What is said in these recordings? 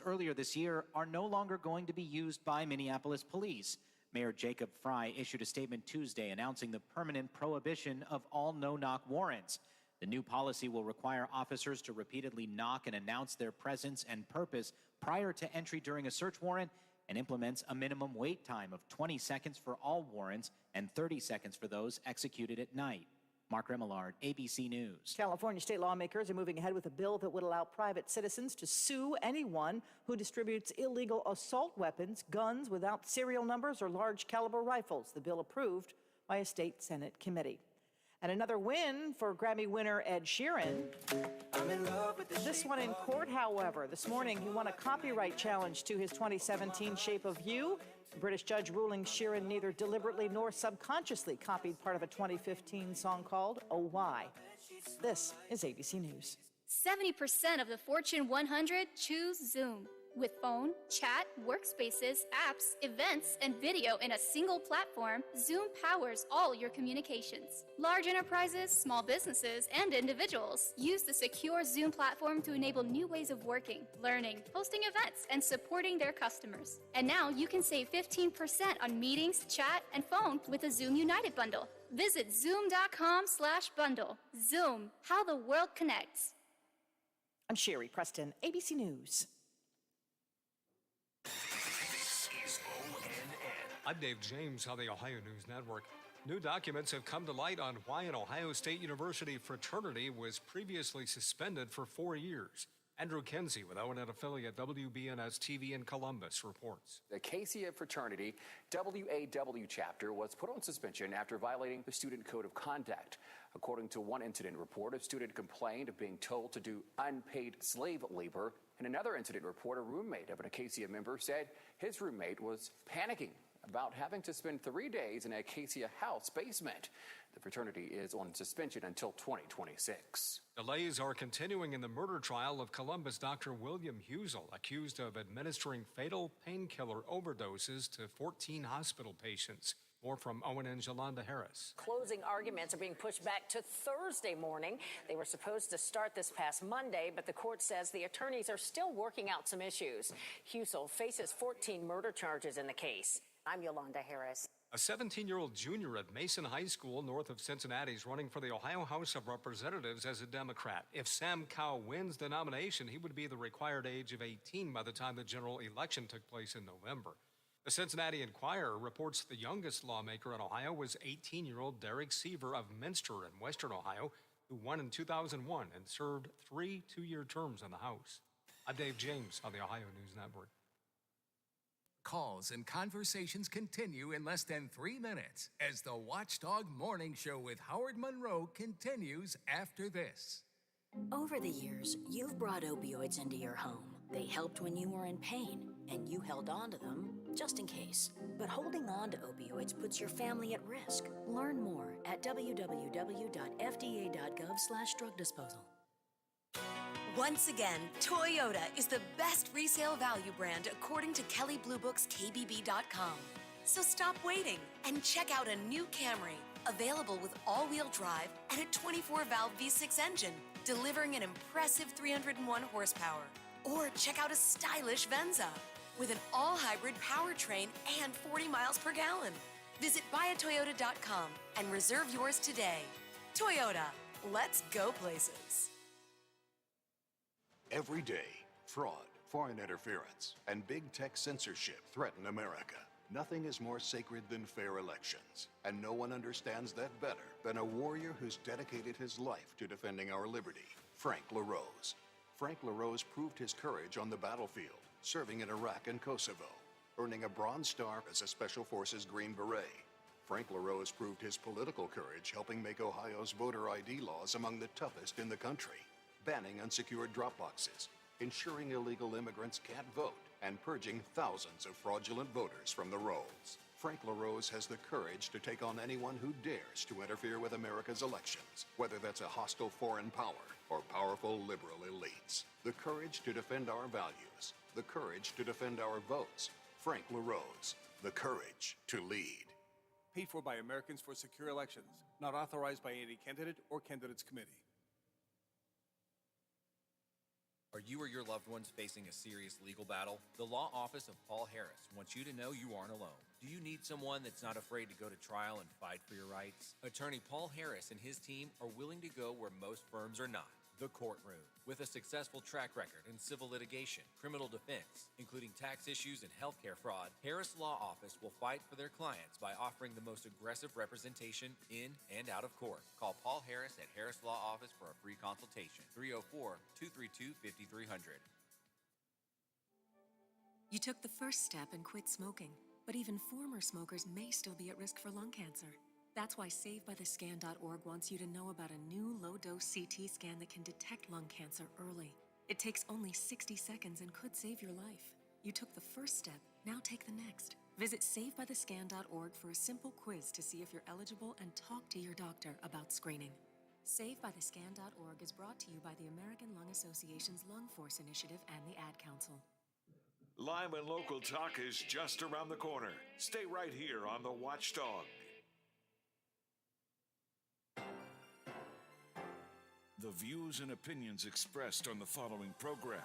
earlier this year are no longer going to be used by Minneapolis police. Mayor Jacob Fry issued a statement Tuesday announcing the permanent prohibition of all no-knock warrants. The new policy will require officers to repeatedly knock and announce their presence and purpose prior to entry during a search warrant, and implements a minimum wait time of 20 seconds for all warrants and 30 seconds for those executed at night. Mark Remillard, ABC News. California state lawmakers are moving ahead with a bill that would allow private citizens to sue anyone who distributes illegal assault weapons, guns without serial numbers, or large caliber rifles. The bill approved by a state Senate committee. And another win for Grammy winner Ed Sheeran. I'm in love with this one in court, however. This morning, he won a copyright challenge to his 2017 Shape of You. A British judge ruling Sheeran neither deliberately nor subconsciously copied part of a 2015 song called Oh Why. This is ABC News. 70% of the Fortune 100 choose Zoom. With phone, chat, workspaces, apps, events, and video in a single platform, Zoom powers all your communications. Large enterprises, small businesses, and individuals use the secure Zoom platform to enable new ways of working, learning, hosting events, and supporting their customers. And now you can save 15% on meetings, chat, and phone with the Zoom United bundle. Visit zoom.com/bundle. Zoom, how the world connects. I'm Sherry Preston, ABC News. I'm Dave James on the Ohio News Network. New documents have come to light on why an Ohio State University fraternity was previously suspended for 4 years. Andrew Kinsey with O&N affiliate WBNS TV in Columbus reports. The Acacia fraternity WAW chapter was put on suspension after violating the student code of conduct. According to one incident report, a student complained of being told to do unpaid slave labor. In another incident report, a roommate of an Acacia member said his roommate was panicking about having to spend 3 days in an Acacia house basement. The fraternity is on suspension until 2026. Delays are continuing in the murder trial of Columbus Dr. William Husel, accused of administering fatal painkiller overdoses to 14 hospital patients. More from ONN's Yolanda Harris. Closing arguments are being pushed back to Thursday morning. They were supposed to start this past Monday, but the court says the attorneys are still working out some issues. Husel faces 14 murder charges in the case. I'm Yolanda Harris. A 17-year-old junior at Mason High School north of Cincinnati is running for the Ohio House of Representatives as a Democrat. If Sam Cowell wins the nomination, he would be the required age of 18 by the time the general election took place in November. The Cincinnati Enquirer reports the youngest lawmaker in Ohio was 18-year-old Derek Seaver of Minster in western Ohio, who won in 2001 and served 3 two-year terms in the House. I'm Dave James on the Ohio News Network. Calls and conversations continue in less than 3 minutes as the Watchdog Morning Show with Howard Monroe continues after this. Over the years, you've brought opioids into your home. They helped when you were in pain, and you held on to them just in case. But holding on to opioids puts your family at risk. Learn more at www.fda.gov/drug disposal. Once again, Toyota is the best resale value brand according to Kelley Blue Book's KBB.com. So stop waiting and check out a new Camry, available with all-wheel drive and a 24-valve V6 engine, delivering an impressive 301 horsepower. Or check out a stylish Venza with an all-hybrid powertrain and 40 miles per gallon. Visit buyatoyota.com and reserve yours today. Toyota, let's go places. Every day, fraud, foreign interference, and big tech censorship threaten America. Nothing is more sacred than fair elections, and no one understands that better than a warrior who's dedicated his life to defending our liberty, Frank LaRose. Frank LaRose proved his courage on the battlefield, serving in Iraq and Kosovo, earning a Bronze Star as a Special Forces Green Beret. Frank LaRose proved his political courage helping make Ohio's voter ID laws among the toughest in the country, banning unsecured drop boxes, ensuring illegal immigrants can't vote, and purging thousands of fraudulent voters from the rolls. Frank LaRose has the courage to take on anyone who dares to interfere with America's elections, whether that's a hostile foreign power or powerful liberal elites. The courage to defend our values, the courage to defend our votes. Frank LaRose, the courage to lead. Paid for by Americans for Secure Elections, not authorized by any candidate or candidates committee. Are you or your loved ones facing a serious legal battle? The law office of Paul Harris wants you to know you aren't alone. Do you need someone that's not afraid to go to trial and fight for your rights? Attorney Paul Harris and his team are willing to go where most firms are not. The courtroom. With a successful track record in civil litigation, criminal defense, including tax issues and healthcare fraud, Harris Law Office will fight for their clients by offering the most aggressive representation in and out of court. Call Paul Harris at Harris Law Office for a free consultation. 304-232-5300. You took the first step and quit smoking, but even former smokers may still be at risk for lung cancer. That's why SaveByTheScan.org wants you to know about a new low-dose CT scan that can detect lung cancer early. It takes only 60 seconds and could save your life. You took the first step, now take the next. Visit SaveByTheScan.org for a simple quiz to see if you're eligible and talk to your doctor about screening. SaveByTheScan.org is brought to you by the American Lung Association's Lung Force Initiative and the Ad Council. Live and local talk is just around the corner. Stay right here on The Watchdog. The views and opinions expressed on the following program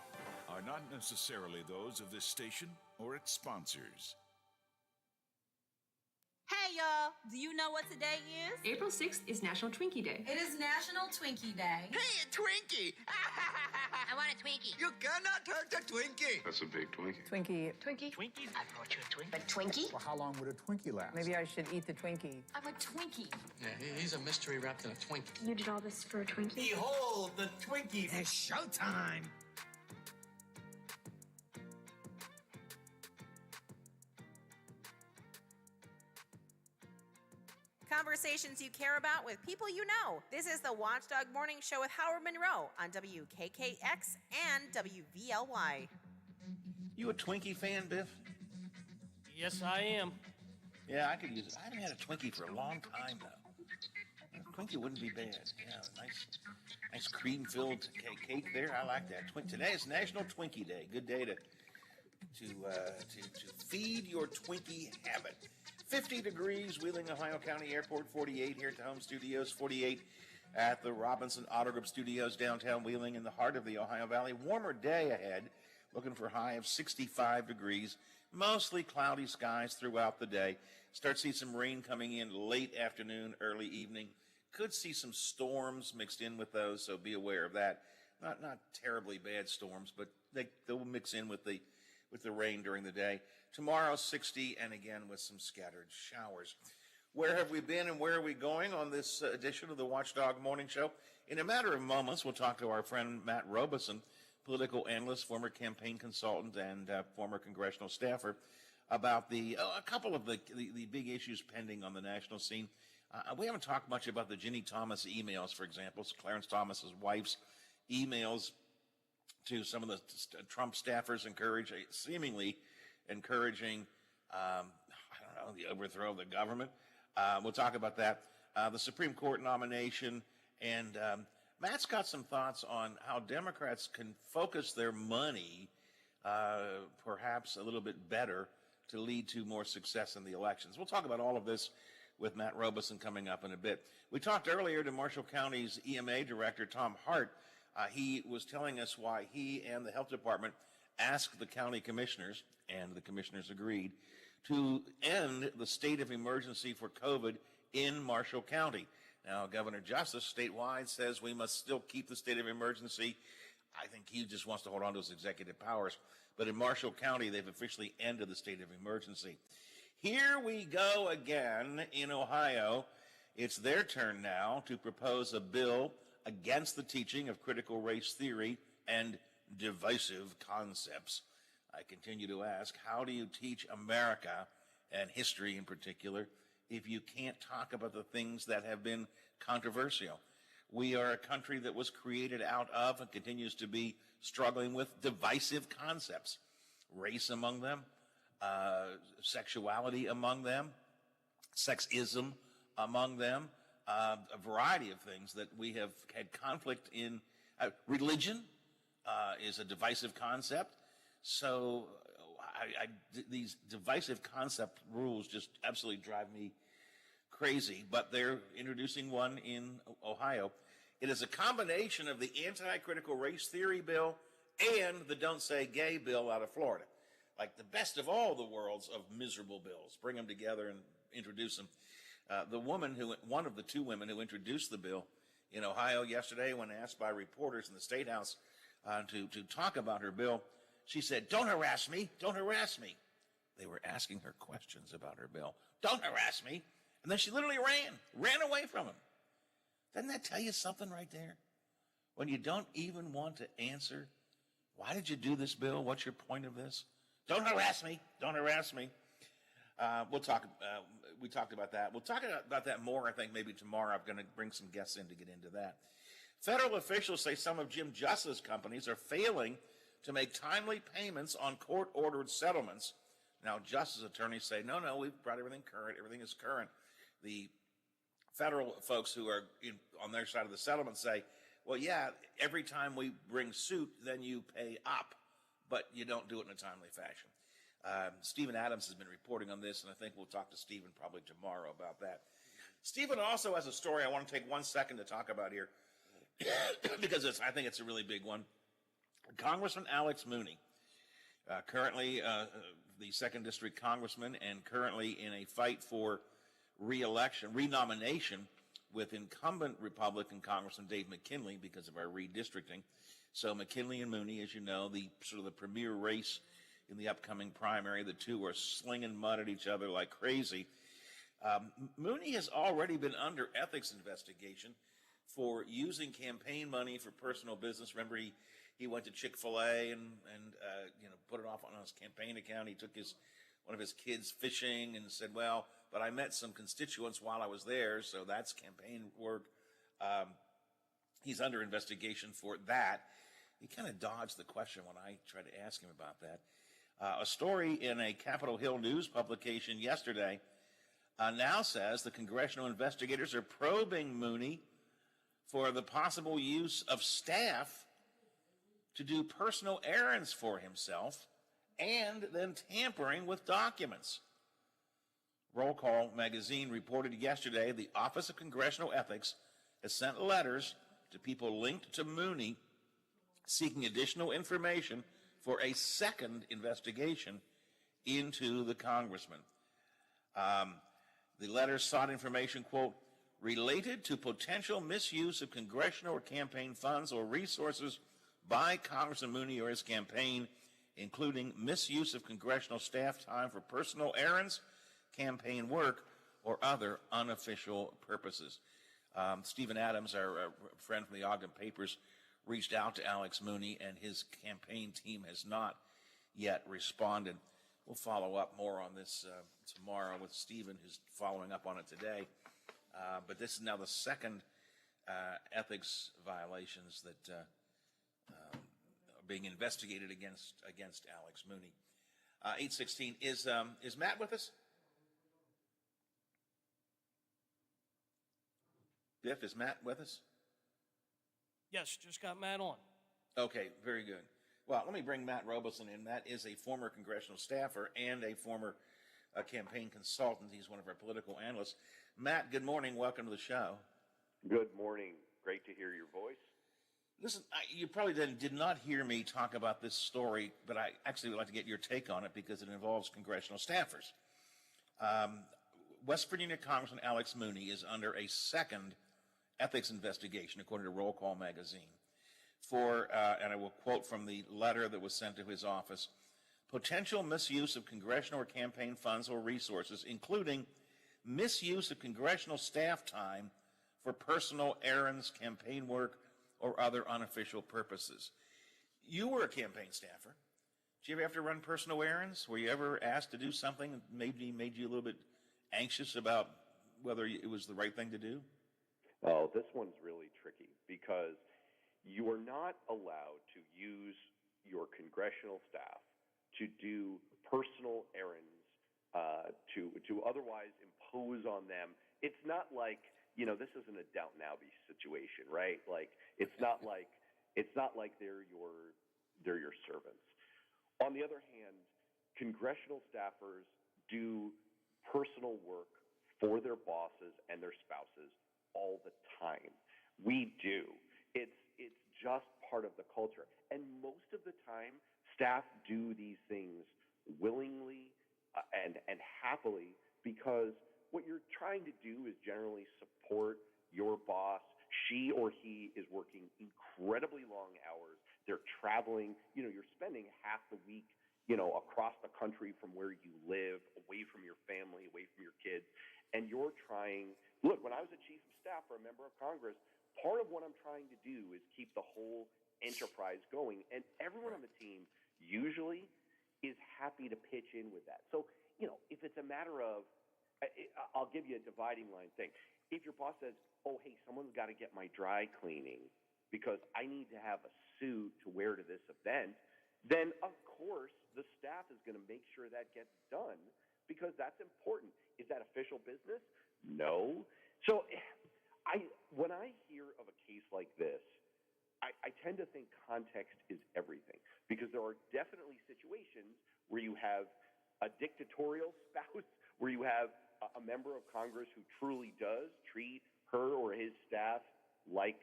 are not necessarily those of this station or its sponsors. Hey y'all, do you know what today is? April 6th is National Twinkie Day. It is National Twinkie Day. Hey, a Twinkie! I want a Twinkie. You cannot hurt a Twinkie. That's a big Twinkie. Twinkie. Twinkies? I brought you a Twinkie. A Twinkie? Well, how long would a Twinkie last? Maybe I should eat the Twinkie. I'm a Twinkie. Yeah, he's a mystery wrapped in a Twinkie. You did all this for a Twinkie? Behold the Twinkie. It's showtime. Conversations you care about with people you know. This is the Watchdog Morning Show with Howard Monroe on WKKX and WVLY. You a Twinkie fan, Biff? Yes, I am. Yeah, I could use it. I haven't had a Twinkie for a long time, though. A Twinkie wouldn't be bad. Yeah, nice cream-filled cake there. I like that. Today is National Twinkie Day. Good day to feed your Twinkie habit. 50 degrees, Wheeling, Ohio County Airport, 48 here at the home studios, 48 at the Robinson Auto Group Studios, downtown Wheeling, in the heart of the Ohio Valley. Warmer day ahead, looking for a high of 65 degrees. Mostly cloudy skies throughout the day. Start to see some rain coming in late afternoon, early evening. Could see some storms mixed in with those, so be aware of that. Not terribly bad storms, but they'll mix in with the rain during the day. Tomorrow, 60, and again with some scattered showers. Where have we been and where are we going on this edition of the Watchdog Morning Show? In a matter of moments, we'll talk to our friend Matt Robeson, political analyst, former campaign consultant, and former congressional staffer, about a couple of the big issues pending on the national scene. We haven't talked much about the Ginny Thomas emails, for example, Clarence Thomas's wife's emails to some of the Trump staffers seemingly encouraging, the overthrow of the government. We'll talk about that. The Supreme Court nomination, and Matt's got some thoughts on how Democrats can focus their money perhaps a little bit better to lead to more success in the elections. We'll talk about all of this with Matt Robeson coming up in a bit. We talked earlier to Marshall County's EMA director, Tom Hart. He was telling us why he and the health department asked the county commissioners, and the commissioners agreed, to end the state of emergency for COVID in Marshall County. Now, Governor Justice statewide says we must still keep the state of emergency. I think he just wants to hold on to his executive powers. But in Marshall County, they've officially ended the state of emergency. Here we go again in Ohio. It's their turn now to propose a bill against the teaching of critical race theory and divisive concepts. I continue to ask, how do you teach America, and history in particular, if you can't talk about the things that have been controversial? We are a country that was created out of and continues to be struggling with divisive concepts. Race among them, sexuality among them, sexism among them, a variety of things that we have had conflict in. Religion is a divisive concept. So these divisive concept rules just absolutely drive me crazy, but they're introducing one in Ohio. It is a combination of the anti-critical race theory bill and the Don't Say Gay bill out of Florida. Like the best of all the worlds of miserable bills. Bring them together and introduce them. One of the two women who introduced the bill in Ohio yesterday, when asked by reporters in the State House to talk about her bill, she said, "Don't harass me, don't harass me." They were asking her questions about her bill. "Don't harass me." And then she literally ran away from him. Doesn't that tell you something right there? When you don't even want to answer, why did you do this bill? What's your point of this? Don't harass me, don't harass me. We talked about that. We'll talk about that more, I think, maybe tomorrow. I'm going to bring some guests in to get into that. Federal officials say some of Jim Justice's companies are failing to make timely payments on court-ordered settlements. Now, Justice attorneys say, no, we've brought everything current. Everything is current. The federal folks who are on their side of the settlement say, well, yeah, every time we bring suit, then you pay up, but you don't do it in a timely fashion. Stephen Adams has been reporting on this, and I think we'll talk to Stephen probably tomorrow about that. Stephen also has a story I want to take 1 second to talk about here because I think it's a really big one. Congressman Alex Mooney, currently the 2nd District Congressman and currently in a fight for renomination with incumbent Republican Congressman Dave McKinley because of our redistricting. So McKinley and Mooney, as you know, the premier race in the upcoming primary. The two are slinging mud at each other like crazy. Mooney has already been under ethics investigation for using campaign money for personal business. Remember, he went to Chick-fil-A and put it off on his campaign account. He took one of his kids fishing and said, well, but I met some constituents while I was there, so that's campaign work. He's under investigation for that. He kind of dodged the question when I tried to ask him about that. A story in a Capitol Hill News publication yesterday now says the congressional investigators are probing Mooney for the possible use of staff to do personal errands for himself and then tampering with documents. Roll Call magazine reported yesterday the Office of Congressional Ethics has sent letters to people linked to Mooney seeking additional information for a second investigation into the congressman. The letters sought information, quote, related to potential misuse of congressional or campaign funds or resources by Congressman Mooney or his campaign, including misuse of congressional staff time for personal errands, campaign work, or other unofficial purposes. Stephen Adams, our friend from the Ogden Papers, reached out to Alex Mooney, and his campaign team has not yet responded. We'll follow up more on this tomorrow with Stephen, who's following up on it today. But this is now the second ethics violations that are being investigated against Alex Mooney. 8:16 is Matt with us? Biff, is Matt with us? Yes, just got Matt on. Okay, very good. Well, let me bring Matt Robeson in. Matt is a former congressional staffer and a former campaign consultant. He's one of our political analysts. Matt, good morning. Welcome to the show. Good morning. Great to hear your voice. Listen, you probably did not hear me talk about this story, but I actually would like to get your take on it because it involves congressional staffers. West Virginia Congressman Alex Mooney is under a second ethics investigation, according to Roll Call magazine, for, and I will quote from the letter that was sent to his office, potential misuse of congressional or campaign funds or resources, including misuse of congressional staff time for personal errands, campaign work, or other unofficial purposes. You were a campaign staffer. Did you ever have to run personal errands? Were you ever asked to do something that maybe made you a little bit anxious about whether it was the right thing to do? Oh, this one's really tricky because you are not allowed to use your congressional staff to do personal errands, to otherwise impose on them. It's not like, this isn't a Downton Abbey situation, right? Like it's not like they're your servants. On the other hand, congressional staffers do personal work for their bosses and their spouses all the time. We do. It's just part of the culture. And most of the staff do these things willingly and happily, because what you're trying to do is generally support your boss. She or he is working incredibly long hours. They're traveling. You're spending half the week, across the country from where you live, away from your family, away from your kids. And you're trying, look, when I was a chief of staff or a member of Congress, part of what I'm trying to do is keep the whole enterprise going. And everyone on the team usually is happy to pitch in with that. So, if it's a matter of, I'll give you a dividing line thing. If your boss says, oh, hey, someone's got to get my dry cleaning because I need to have a suit to wear to this event, then of course the staff is going to make sure that gets done because that's important. Is that official business? No. So when I hear of a case like this, I tend to think context is everything, because there are definitely situations where you have a dictatorial spouse, where you have a member of Congress who truly does treat her or his staff like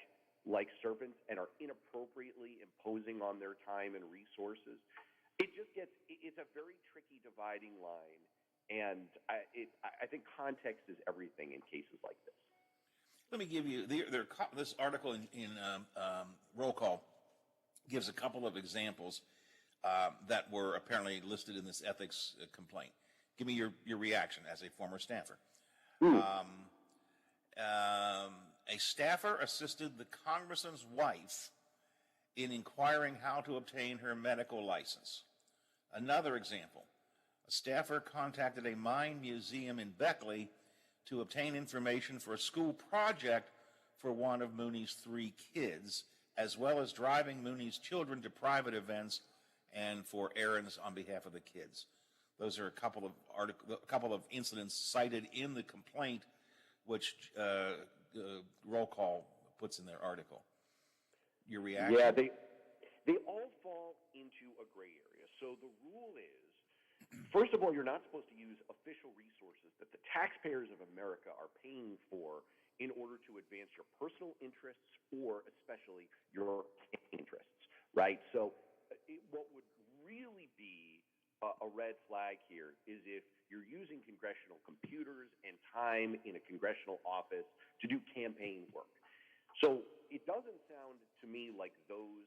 servants and are inappropriately imposing on their time and resources. It's a very tricky dividing line, and I think context is everything in cases like this. Let me give you this article in Roll Call gives a couple of examples that were apparently listed in this ethics complaint. Give me your reaction as a former staffer. A staffer assisted the congressman's wife in inquiring how to obtain her medical license. Another example, a staffer contacted a mine museum in Beckley to obtain information for a school project for one of Mooney's 3 kids, as well as driving Mooney's children to private events and for errands on behalf of the kids. Those are a couple of incidents cited in the complaint, which Roll Call puts in their article. Your reaction? Yeah, they all fall into a gray area. So the rule is, first of all, you're not supposed to use official resources that the taxpayers of America are paying for in order to advance your personal interests or especially your interests, right? So what would really be a red flag here is if you're using congressional computers and time in a congressional office to do campaign work. So it doesn't sound to me like those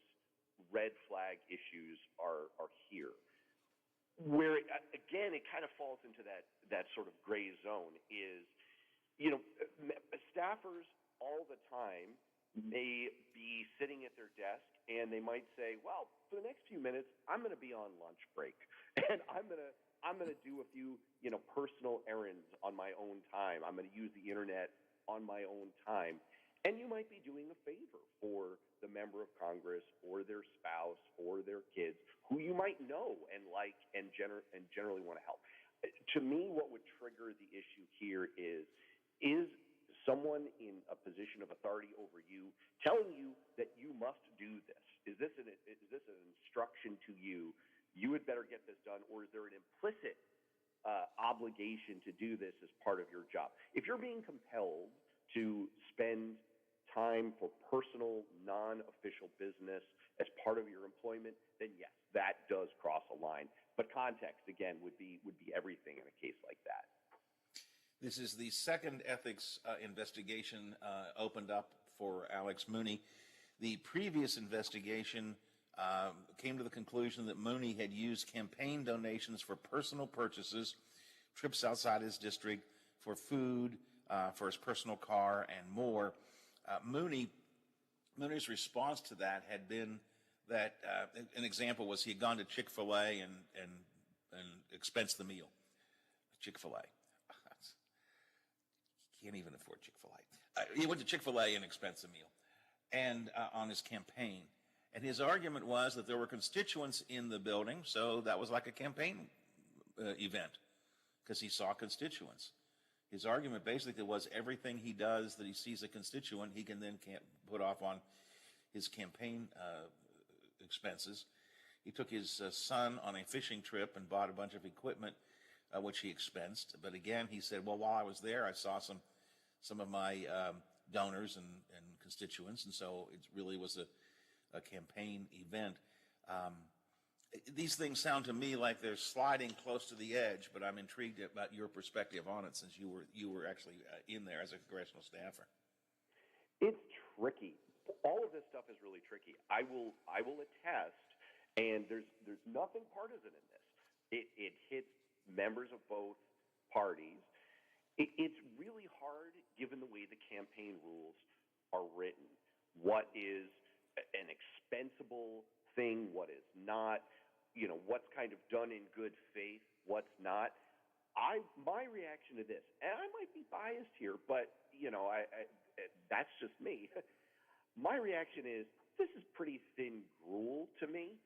red flag issues are here. Where, again, it kind of falls into that sort of gray zone is, staffers all the time may be sitting at their desk and they might say, well, for the next few minutes, I'm going to be on lunch break and I'm going to do a few, personal errands on my own time. I'm going to use the internet on my own time. And you might be doing a favor for the member of Congress or their spouse or their kids who you might know and like and generally want to help. To me, what would trigger the issue here is someone in a position of authority over you telling you that you must do this? Is this an instruction to you? You had better get this done, or is there an implicit obligation to do this as part of your job? If you're being compelled to spend time for personal, non-official business as part of your employment, then yes, that does cross a line. But context, again, would be everything in a case like that. This is the second ethics investigation opened up for Alex Mooney. The previous investigation came to the conclusion that Mooney had used campaign donations for personal purchases, trips outside his district, for food, for his personal car, and more. Mooney's response to that had been that an example was he had gone to Chick-fil-A and expensed the meal. Chick-fil-A. He can't even afford Chick-fil-A. He went to Chick-fil-A and expensed the meal and on his campaign. And his argument was that there were constituents in the building, so that was like a campaign event because he saw constituents. His argument basically was everything he does that he sees a constituent, he can then put off on his campaign expenses. He took his son on a fishing trip and bought a bunch of equipment, which he expensed. But again, he said, well, while I was there, I saw some of my donors and constituents, and so it really was a campaign event. these things sound to me like they're sliding close to the edge, but I'm intrigued about your perspective on it since you were actually in there as a congressional staffer. It's tricky. All of this stuff is really tricky. I will attest, and there's nothing partisan in this. It hits members of both parties. It's really hard, given the way the campaign rules are written. What is an expensible thing? What is not? What's kind of done in good faith? What's not? My reaction to this, and I might be biased here, but that's just me. My reaction is this is pretty thin gruel to me.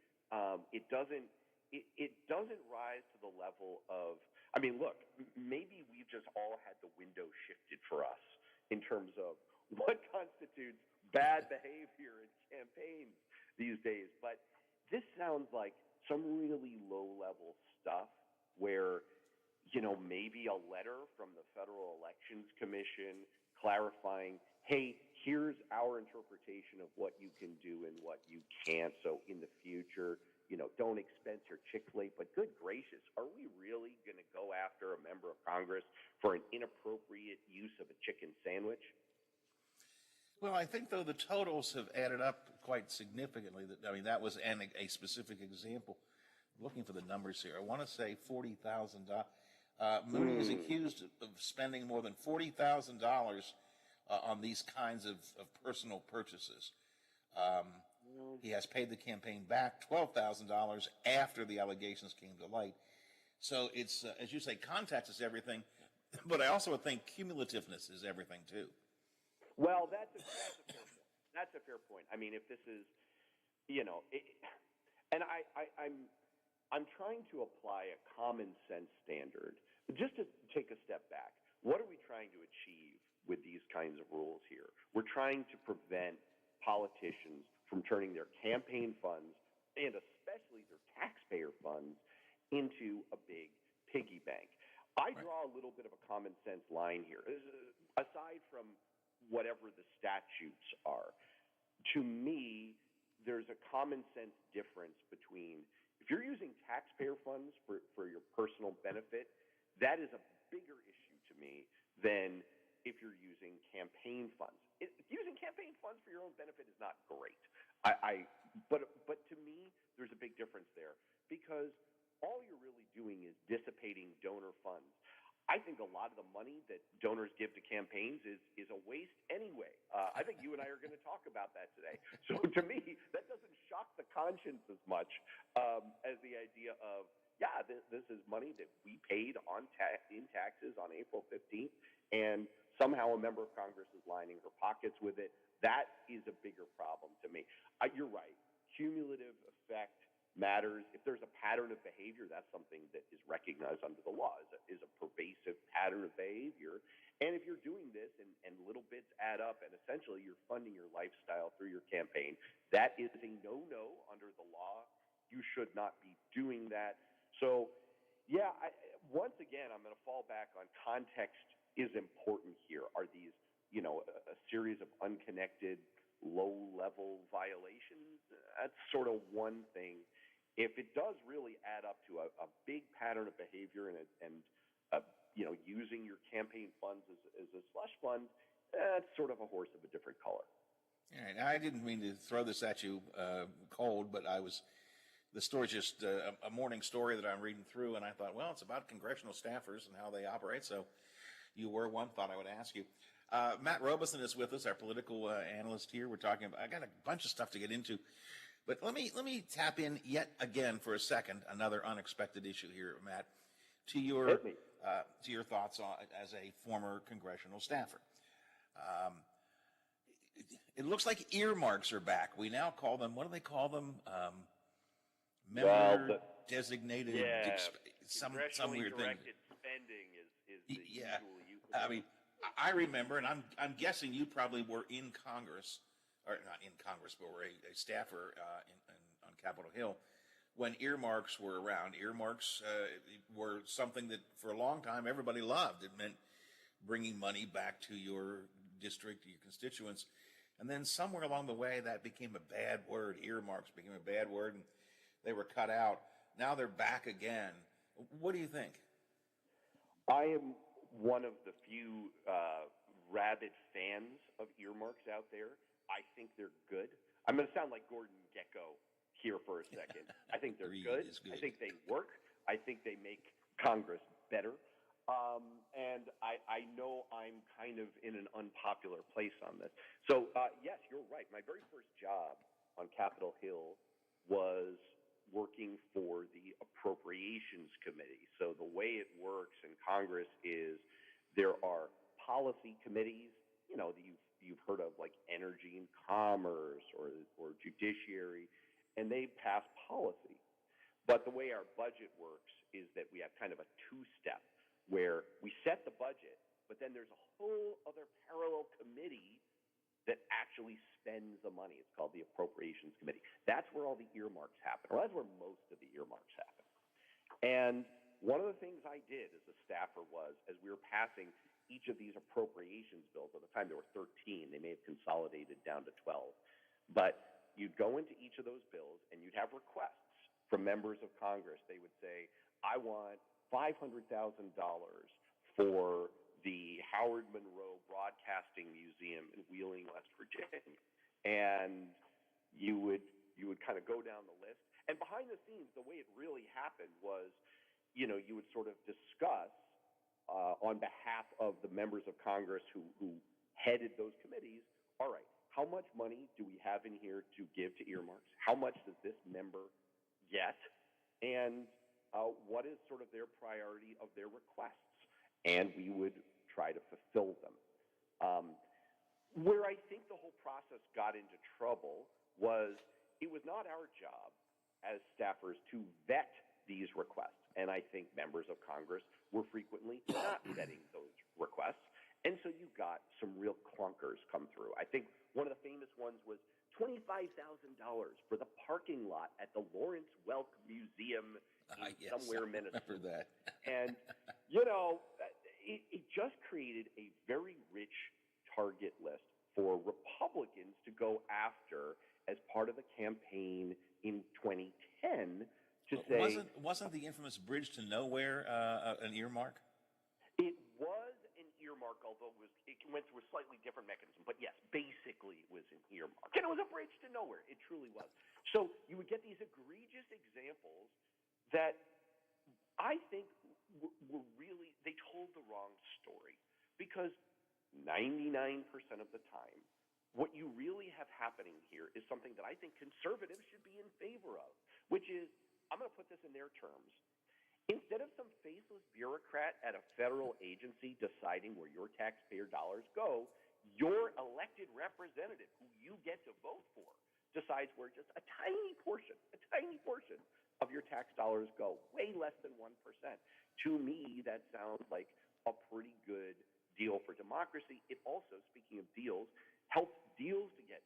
It doesn't rise to the level of. I mean, look, maybe we've just all had the window shifted for us in terms of what constitutes bad behavior in campaigns these days. But this sounds like some really low-level stuff where, maybe a letter from the Federal Elections Commission clarifying, hey, here's our interpretation of what you can do and what you can't. So in the future, don't expense your Chick-fil-A. But good gracious, are we really going to go after a member of Congress for an inappropriate use of a chicken sandwich? Well, I think, though, the totals have added up quite significantly. That was a specific example. I'm looking for the numbers here. I want to say $40,000. Mooney is accused of spending more than $40,000 on these kinds of personal purchases. He has paid the campaign back $12,000 after the allegations came to light. So it's, as you say, context is everything, but I also think cumulativeness is everything, too. Well, that's a fair point. That's a fair point. I mean, if this is, and I'm trying to apply a common sense standard. Just to take a step back, what are we trying to achieve with these kinds of rules here? We're trying to prevent politicians from turning their campaign funds, and especially their taxpayer funds, into a big piggy bank. I draw a little bit of a common sense line here. Aside from whatever the statutes are, to me, there's a common sense difference between if you're using taxpayer funds for your personal benefit, that is a bigger issue to me than if you're using campaign funds. Using campaign funds for your own benefit is not great. But to me, there's a big difference there because all you're really doing is dissipating donor funds. I think a lot of the money that donors give to campaigns is a waste anyway. I think you and I are going to talk about that today. So to me, that doesn't shock the conscience as much as the idea of, this is money that we paid in taxes on April 15th, and somehow a member of Congress is lining her pockets with it. That is a bigger problem to me. You're right. Cumulative effect matters. If there's a pattern of behavior, that's something that is recognized under the law, is a pervasive pattern of behavior. And if you're doing this and little bits add up and essentially you're funding your lifestyle through your campaign, that is a no-no under the law. You should not be doing that. So, once again, I'm going to fall back on context is important here. Are these, a series of unconnected, low-level violations? That's sort of one thing. If it does really add up to a big pattern of behavior and using your campaign funds as a slush fund, that's sort of a horse of a different color. All right. I didn't mean to throw this at you cold, but the story's just a morning story that I'm reading through, and I thought, well, it's about congressional staffers and how they operate, so you were one, thought I would ask you. Matt Robeson is with us, our political analyst here. We're talking about, I got a bunch of stuff to get into. But let me tap in yet again for a second, another unexpected issue here, Matt, to your thoughts on, as a former congressional staffer. It looks like earmarks are back. We now call them, what do they call them? Member designated, some weird thing. Directed spending is the usual use. I mean, I remember, and I'm guessing you probably were in Congress. Or not in Congress, but were a staffer on Capitol Hill when earmarks were around. Earmarks were something that for a long time everybody loved. It meant bringing money back to your district, your constituents. And then somewhere along the way that became a bad word. Earmarks became a bad word, and they were cut out. Now they're back again. What do you think? I am one of the few rabid fans of earmarks out there. I think they're good. I'm going to sound like Gordon Gekko here for a second. I think they're good. I think they work. I think they make Congress better. And I know I'm kind of in an unpopular place on this. So, yes, you're right. My very first job on Capitol Hill was working for the Appropriations Committee. So the way it works in Congress is there are policy committees, you know, that you've heard of, like Energy and Commerce or Judiciary, and they pass policy. But the way our budget works is that we have kind of a two-step where we set the budget, but then there's a whole other parallel committee that actually spends the money. It's called the Appropriations Committee. That's where all the earmarks happen, or that's where most of the earmarks happen. And one of the things I did as a staffer was, as we were passing each of these appropriations bills, at the time there were 13, they may have consolidated down to 12, but you'd go into each of those bills and you'd have requests from members of Congress. They would say, I want $500,000 for the Howard Monroe Broadcasting Museum in Wheeling, West Virginia. And you would kind of go down the list. And behind the scenes, the way it really happened was, you know, you would sort of discuss on behalf of the members of Congress who headed those committees, all right, how much money do we have in here to give to earmarks? How much does this member get? And what is sort of their priority of their requests? And we would try to fulfill them. Where I think the whole process got into trouble was it was not our job as staffers to vet these requests. And I think members of Congress were frequently not vetting those requests. And so you got some real clunkers come through. I think one of the famous ones was $25,000 for the parking lot at the Lawrence Welk Museum in somewhere in Minnesota. Remember that. And, you know, it just created a very rich target list for Republicans to go after as part of the campaign in 2010 to say... Wasn't the infamous Bridge to Nowhere an earmark? It was an earmark, although it went through a slightly different mechanism. But yes, basically it was an earmark. And it was a bridge to nowhere. It truly was. So you would get these egregious examples that I think were really, they told the wrong story. Because 99% of the time, what you really have happening here is something that I think conservatives should be in favor of, which is, I'm going to put this in their terms. Instead of some faceless bureaucrat at a federal agency deciding where your taxpayer dollars go, your elected representative, who you get to vote for, decides where just a tiny portion of your tax dollars go, way less than 1%. To me, that sounds like a pretty good deal for democracy. It also, speaking of deals, helped deals to get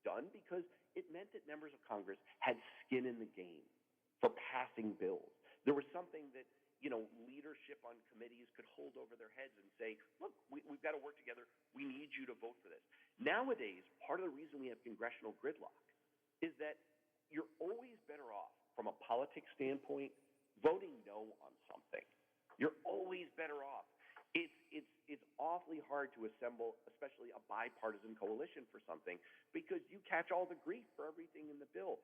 done because it meant that members of Congress had skin in the game for passing bills. There was something that, you know, leadership on committees could hold over their heads and say, look, we've got to work together. We need you to vote for this. Nowadays, part of the reason we have congressional gridlock is that you're always better off, from a politics standpoint, voting no on something. You're always better off. It's awfully hard to assemble, especially a bipartisan coalition for something, because you catch all the grief for everything in the bill.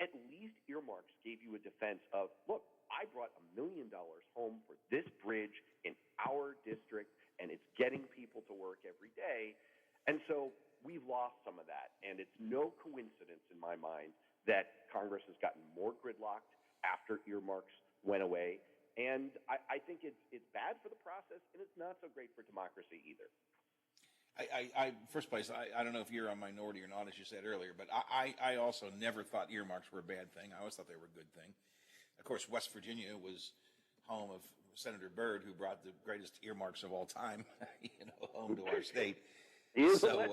At least earmarks gave you a defense of, look, I brought $1 million home for this bridge in our district, and it's getting people to work every day. And so we've lost some of that. And it's no coincidence in my mind that Congress has gotten more gridlocked after earmarks went away. And I think it's bad for the process, and it's not so great for democracy either. First place, I don't know if you're a minority or not, as you said earlier, but I also never thought earmarks were a bad thing. I always thought they were a good thing. Of course, West Virginia was home of Senator Byrd, who brought the greatest earmarks of all time, home to our state. So,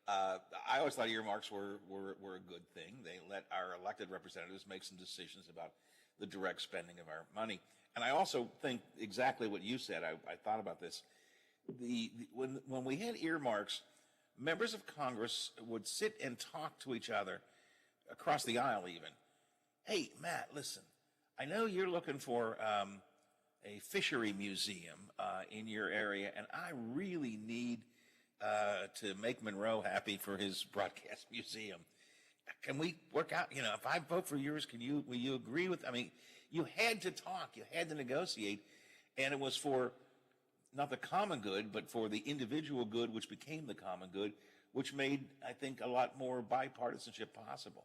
I always thought earmarks were a good thing. They let our elected representatives make some decisions about the direct spending of our money. And I also think exactly what you said. I thought about this. When we had earmarks, members of Congress would sit and talk to each other across the aisle even Hey, Matt, listen. I know you're looking for a fishery museum in your area, and I really need to make Monroe happy for his broadcast museum. Can we work out, if I vote for yours, will you agree with, you had to talk, you had to negotiate, and it was for not the common good, but for the individual good, which became the common good, which made, I think, a lot more bipartisanship possible.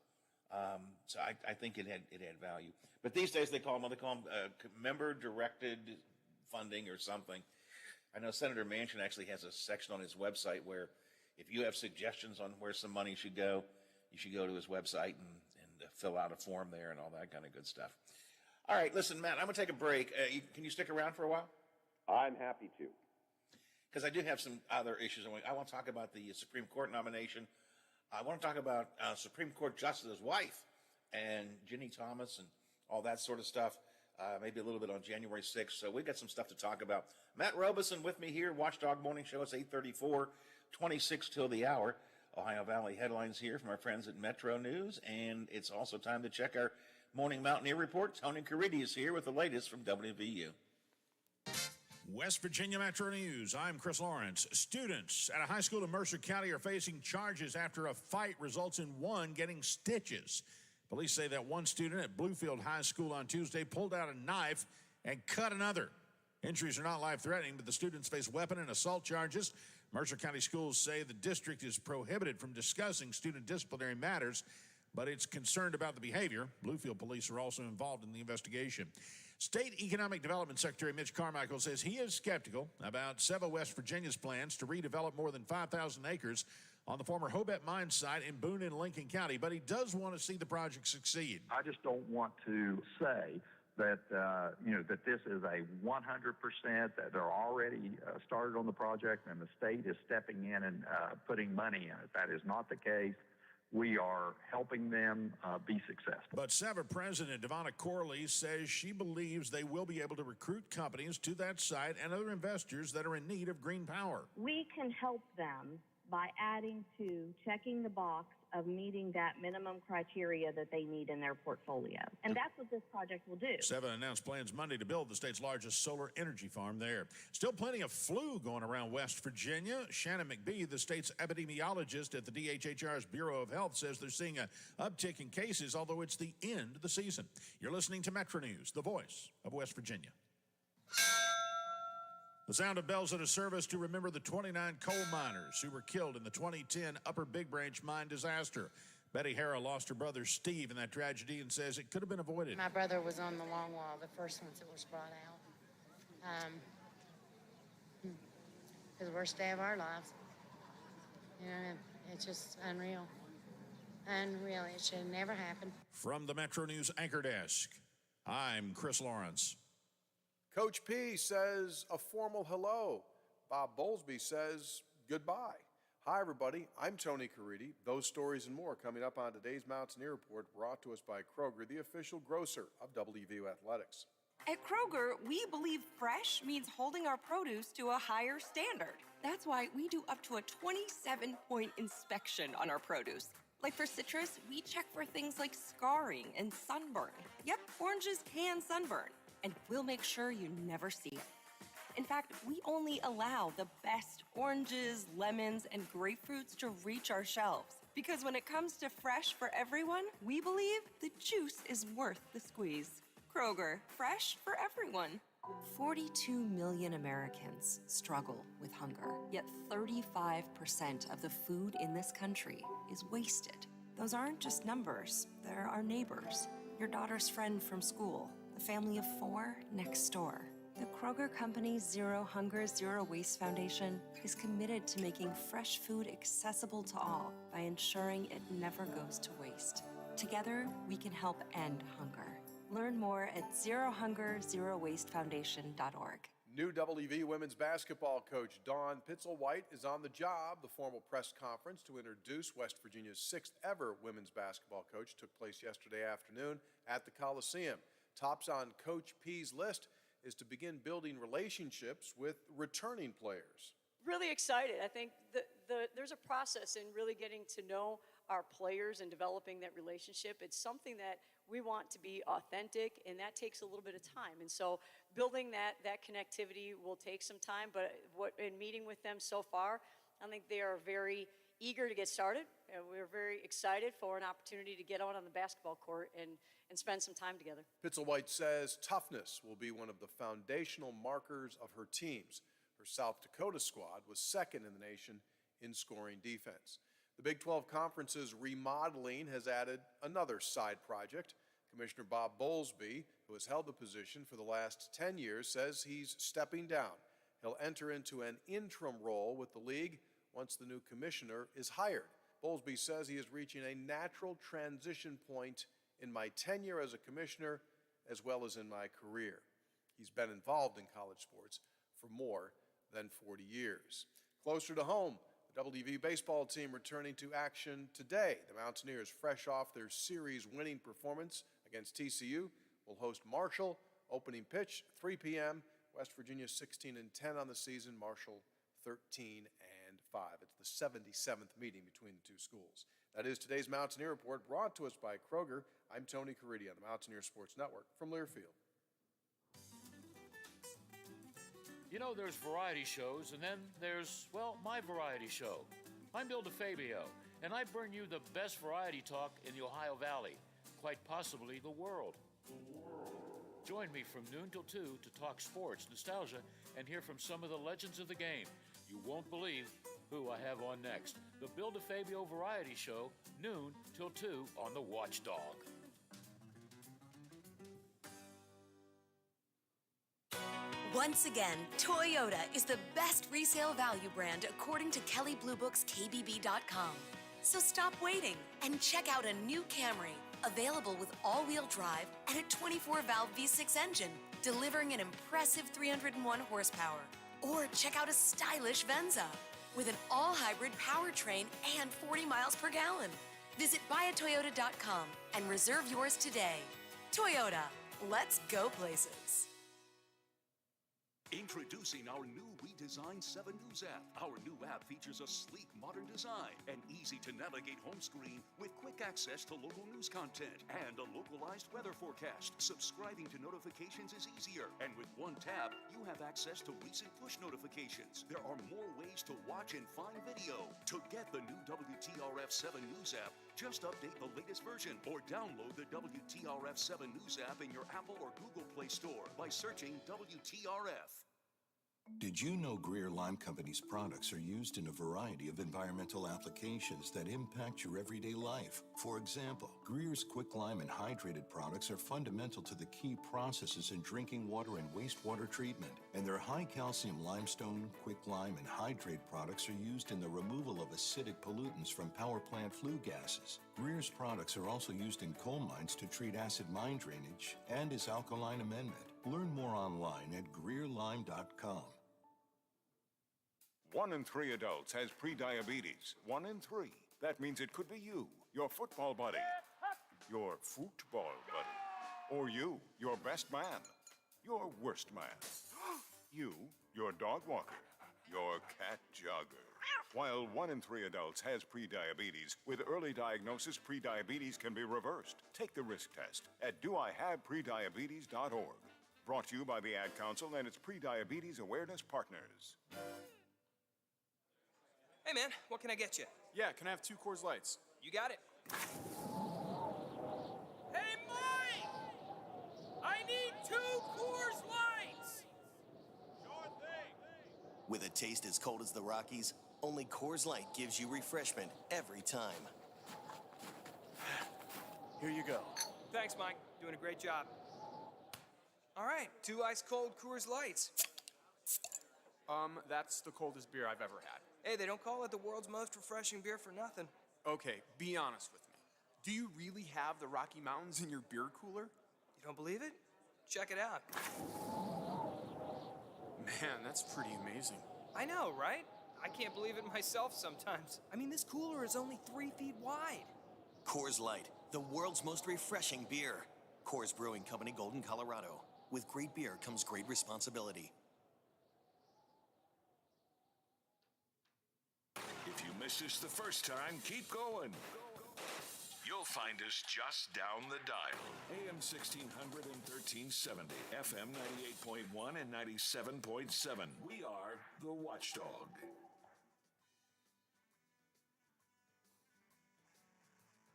So I think it had value. But these days they call them member-directed funding or something. I know Senator Manchin actually has a section on his website where if you have suggestions on where some money should go, you should go to his website and fill out a form there and all that kind of good stuff. All right, listen, Matt, I'm going to take a break. Can you stick around for a while? I'm happy to. Because I do have some other issues. I want to talk about the Supreme Court nomination. I want to talk about Supreme Court Justice's wife and Ginny Thomas and all that sort of stuff. Maybe a little bit on January 6th. So we've got some stuff to talk about. Matt Robeson with me here, Watchdog Morning Show. It's 8:34, 26 till the hour. Ohio Valley headlines here from our friends at Metro News. And it's also time to check our Morning Mountaineer Report. Tony Caridi is here with the latest from WVU. West Virginia Metro News. I'm Chris Lawrence. Students at a high school in Mercer County are facing charges after a fight results in one getting stitches. Police say that one student at Bluefield High School on Tuesday pulled out a knife and cut another. Injuries are not life-threatening, but the students face weapon and assault charges. Mercer County schools say the district is prohibited from discussing student disciplinary matters, but it's concerned about the behavior. Bluefield police are also involved in the investigation. State Economic Development Secretary Mitch Carmichael says he is skeptical about Seva, West Virginia's plans to redevelop more than 5,000 acres on the former Hobet mine site in Boone and Lincoln County, but he does want to see the project succeed. I just don't want to say that, that this is a 100%, that they're already started on the project and the state is stepping in and putting money in it. That is not the case. We are helping them be successful. But Seva President Devonna Corley says she believes they will be able to recruit companies to that site and other investors that are in need of green power. We can help them by adding to checking the box of meeting that minimum criteria that they need in their portfolio. And that's what this project will do. Seva announced plans Monday to build the state's largest solar energy farm there. Still plenty of flu going around West Virginia. Shannon McBee, the state's epidemiologist at the DHHR's Bureau of Health, says they're seeing an uptick in cases, although it's the end of the season. You're listening to Metro News, the voice of West Virginia. The sound of bells at a service to remember the 29 coal miners who were killed in the 2010 Upper Big Branch mine disaster. Betty Harrell lost her brother Steve in that tragedy and says it could have been avoided. My brother was on the long wall, the first ones that was brought out. It was the worst day of our lives. You know, it's just unreal. Unreal. It should have never happened. From the Metro News Anchor Desk, I'm Chris Lawrence. Coach P says a formal hello. Bob Bowlesby says goodbye. Hi, everybody. I'm Tony Caridi. Those stories and more coming up on today's Mountaineer Report, brought to us by Kroger, the official grocer of WVU Athletics. At Kroger, we believe fresh means holding our produce to a higher standard. That's why we do up to a 27-point inspection on our produce. Like for citrus, we check for things like scarring and sunburn. Yep, oranges can sunburn. And we'll make sure you never see it. In fact, we only allow the best oranges, lemons, and grapefruits to reach our shelves. Because when it comes to fresh for everyone, we believe the juice is worth the squeeze. Kroger, fresh for everyone. 42 million Americans struggle with hunger, yet 35% of the food in this country is wasted. Those aren't just numbers, they're our neighbors, your daughter's friend from school, the family of 4 next door. The Kroger Company's Zero Hunger, Zero Waste Foundation is committed to making fresh food accessible to all by ensuring it never goes to waste. Together, we can help end hunger. Learn more at zerohungerzerowastefoundation.org. New WV women's basketball coach Dawn Pitzel-White is on the job. The formal press conference to introduce West Virginia's 6th ever women's basketball coach took place yesterday afternoon at the Coliseum. Tops on Coach P's list is to begin building relationships with returning players. Really excited. I think there's a process in really getting to know our players and developing that relationship. It's something that we want to be authentic, and that takes a little bit of time. And so building that connectivity will take some time, but in meeting with them so far, I think they are very eager to get started, and we're very excited for an opportunity to get out on the basketball court and spend some time together. Pitzel-White says toughness will be one of the foundational markers of her teams. Her South Dakota squad was second in the nation in scoring defense. The Big 12 Conference's remodeling has added another side project. Commissioner Bob Bowlesby, who has held the position for the last 10 years, says he's stepping down. He'll enter into an interim role with the league once the new commissioner is hired. Bowlesby says he is reaching a natural transition point in my tenure as a commissioner as well as in my career. He's been involved in college sports for more than 40 years. Closer to home, the WV baseball team returning to action today. The Mountaineers, fresh off their series-winning performance against TCU, will host Marshall. Opening pitch, 3 p.m. West Virginia 16-10 on the season, Marshall 13-5. It's the 77th meeting between the two schools. That is today's Mountaineer Report, brought to us by Kroger. I'm Tony Caridi on the Mountaineer Sports Network from Learfield. You know, there's variety shows, and then there's, well, my variety show. I'm Bill DeFabio, and I bring you the best variety talk in the Ohio Valley, quite possibly the world. Join me from noon till 2 to talk sports, nostalgia, and hear from some of the legends of the game. You won't believe who I have on next. The Bill DeFabio Variety Show, noon till 2 on the Watchdog. Once again, Toyota is the best resale value brand according to Kelley Blue Book's KBB.com. So stop waiting and check out a new Camry, available with all-wheel drive and a 24-valve V6 engine, delivering an impressive 301 horsepower. Or check out a stylish Venza with an all-hybrid powertrain and 40 miles per gallon. Visit buyatoyota.com and reserve yours today. Toyota, let's go places. Introducing our new redesigned 7 News app. Our new app features a sleek, modern design, an easy-to-navigate home screen with quick access to local news content and a localized weather forecast. Subscribing to notifications is easier, and with one tab, you have access to recent push notifications. There are more ways to watch and find video. To get the new WTRF 7 News app, just update the latest version or download the WTRF 7 News app in your Apple or Google Play Store by searching WTRF. Did you know Greer Lime Company's products are used in a variety of environmental applications that impact your everyday life? For example, Greer's Quick Lime and Hydrated products are fundamental to the key processes in drinking water and wastewater treatment, and their high-calcium limestone, Quick Lime, and Hydrate products are used in the removal of acidic pollutants from power plant flue gases. Greer's products are also used in coal mines to treat acid mine drainage and as alkaline amendment. Learn more online at GreerLime.com. 1 in 3 adults has prediabetes. 1 in 3. That means it could be you, your football buddy, your football buddy, or you, your best man, your worst man, you, your dog walker, your cat jogger. While 1 in 3 adults has prediabetes, with early diagnosis, prediabetes can be reversed. Take the risk test at doihaveprediabetes.org. Brought to you by the Ad Council and its Prediabetes Awareness Partners. Hey, man, what can I get you? Yeah, can I have 2 Coors Lights? You got it. Hey, Mike! I need 2 Coors Lights! Sure thing. With a taste as cold as the Rockies, only Coors Light gives you refreshment every time. Here you go. Thanks, Mike. Doing a great job. All right, 2 ice-cold Coors Lights. That's the coldest beer I've ever had. Hey, they don't call it the world's most refreshing beer for nothing. Okay, be honest with me. Do you really have the Rocky Mountains in your beer cooler? You don't believe it? Check it out. Man, that's pretty amazing. I know, right? I can't believe it myself sometimes. I mean, this cooler is only 3 feet wide. Coors Light, the world's most refreshing beer. Coors Brewing Company, Golden, Colorado. With great beer comes great responsibility. If you missed us the first time, keep going. You'll find us just down the dial. AM 1600 and 1370, FM 98.1 and 97.7. We are the Watchdog.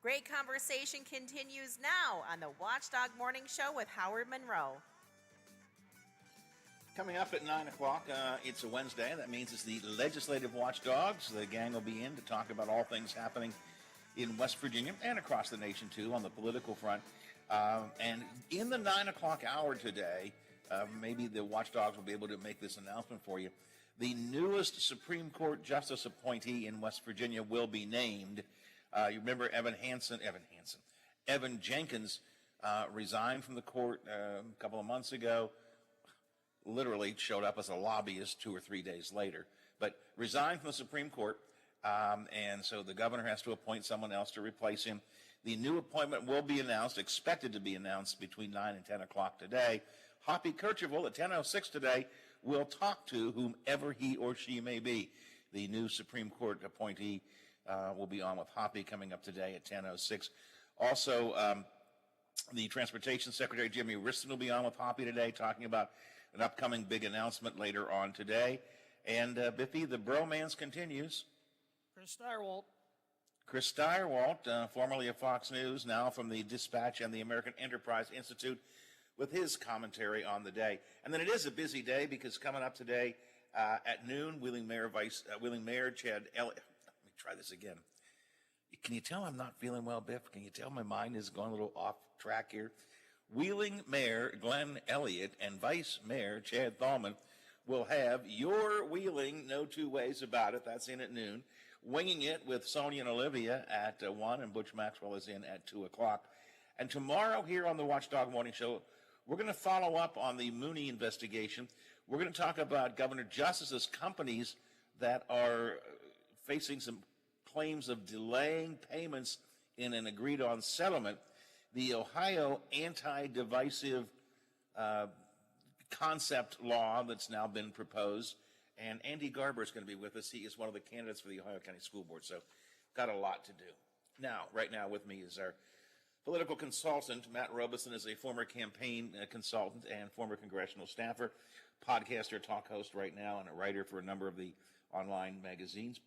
Great conversation continues now on the Watchdog Morning Show with Howard Monroe. Coming up at 9 o'clock, it's a Wednesday. That means it's the Legislative Watchdogs. The gang will be in to talk about all things happening in West Virginia and across the nation, too, on the political front. And in the 9 o'clock hour today, maybe the Watchdogs will be able to make this announcement for you. The newest Supreme Court Justice appointee in West Virginia will be named. You remember Evan Jenkins resigned from the court a couple of months ago. Literally showed up as a lobbyist 2 or 3 days later, but resigned from the Supreme Court, and so the governor has to appoint someone else to replace him. The new appointment will be announced, expected to be announced between 9 and 10 o'clock today. Hoppy Kercheval at 10:06 today will talk to whomever he or she may be. The new Supreme Court appointee will be on with Hoppy coming up today at 10:06. Also, the Transportation Secretary, Jimmy Riston, will be on with Hoppy today talking about an upcoming big announcement later on today. And Biffy, the bromance continues. Chris Steyerwalt, formerly of Fox News, now from the Dispatch and the American Enterprise Institute, with his commentary on the day. And then it is a busy day because coming up today at noon, Wheeling Mayor Chad Elliott. Let me try this again. Can you tell I'm not feeling well, Biff? Can you tell my mind is going a little off track here? Wheeling Mayor Glenn Elliott and Vice Mayor Chad Thalman will have Your Wheeling, no two ways about it. That's in at noon. Winging It with Sonia and Olivia at 1, and Butch Maxwell is in at 2 o'clock. And tomorrow here on the Watchdog Morning Show, we're going to follow up on the Mooney investigation. We're going to talk about Governor Justice's companies that are facing some claims of delaying payments in an agreed-on settlement. The Ohio anti-divisive concept law that's now been proposed. And Andy Garber is going to be with us. He is one of the candidates for the Ohio County School Board, so got a lot to do. Now, right now with me is our political consultant. Matt Robeson is a former campaign consultant and former congressional staffer, podcaster, talk host right now, and a writer for a number of the online magazines.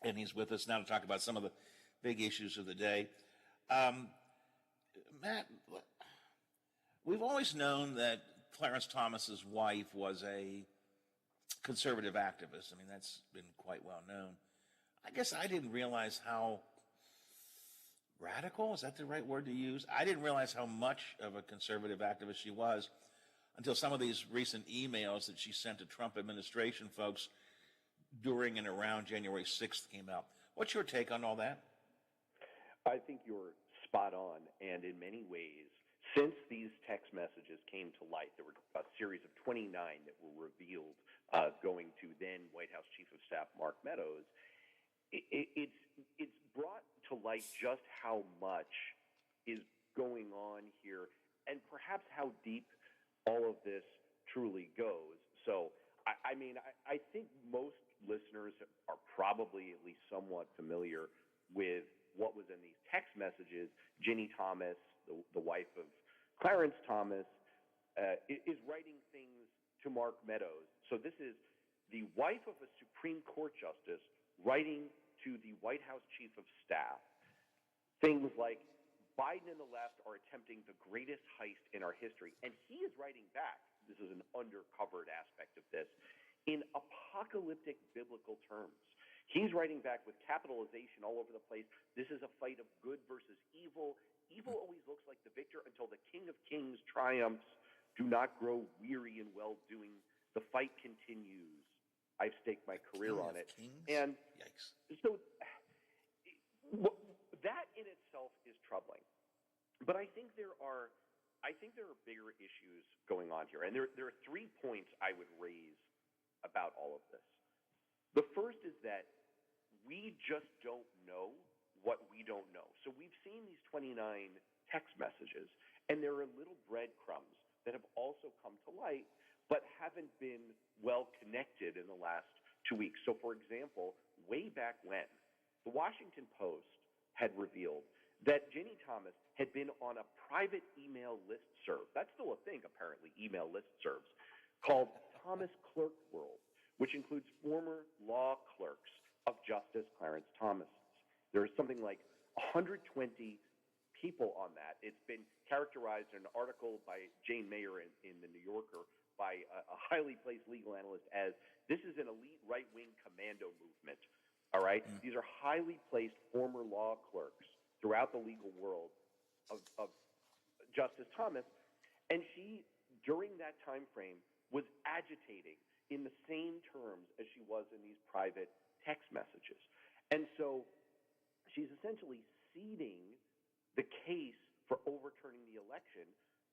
And he's with us now to talk about some of the big issues of the day. Matt, we've always known that Clarence Thomas's wife was a conservative activist. I mean, that's been quite well known. I guess I didn't realize how radical, is that the right word to use? I didn't realize how much of a conservative activist she was until some of these recent emails that she sent to Trump administration folks during and around January 6th came out. What's your take on all that? I think you're spot on, and in many ways, since these text messages came to light, there were a series of 29 that were revealed going to then White House Chief of Staff Mark Meadows. It's brought to light just how much is going on here, and perhaps how deep all of this truly goes. So, I mean, I think most listeners are probably at least somewhat familiar with what was in these text messages. Ginny Thomas, the wife of Clarence Thomas, is writing things to Mark Meadows. So this is the wife of a Supreme Court justice writing to the White House Chief of Staff things like, Biden and the left are attempting the greatest heist in our history. And he is writing back, this is an undercovered aspect of this, in apocalyptic biblical terms. He's writing back with capitalization all over the place. This is a fight of good versus evil. Evil always looks like the victor until the King of Kings triumphs. Do not grow weary in well-doing. The fight continues. I've staked my career on it. And yikes. So that in itself is troubling. But I think there are bigger issues going on here. And there are 3 points I would raise about all of this. The first is that we just don't know what we don't know. So we've seen these 29 text messages, and there are little breadcrumbs that have also come to light, but haven't been well connected in the last 2 weeks. So, for example, way back when, the Washington Post had revealed that Ginny Thomas had been on a private email listserv. That's still a thing, apparently, email listservs, called Thomas Clerk World, which includes former law clerks of Justice Clarence Thomas. There's something like 120 people on that. It's been characterized in an article by Jane Mayer in the New Yorker by a highly placed legal analyst as this is an elite right-wing commando movement. All right? These are highly placed former law clerks throughout the legal world of Justice Thomas. And she, during that time frame, was agitating in the same terms as she was in these private text messages. And so she's essentially ceding the case for overturning the election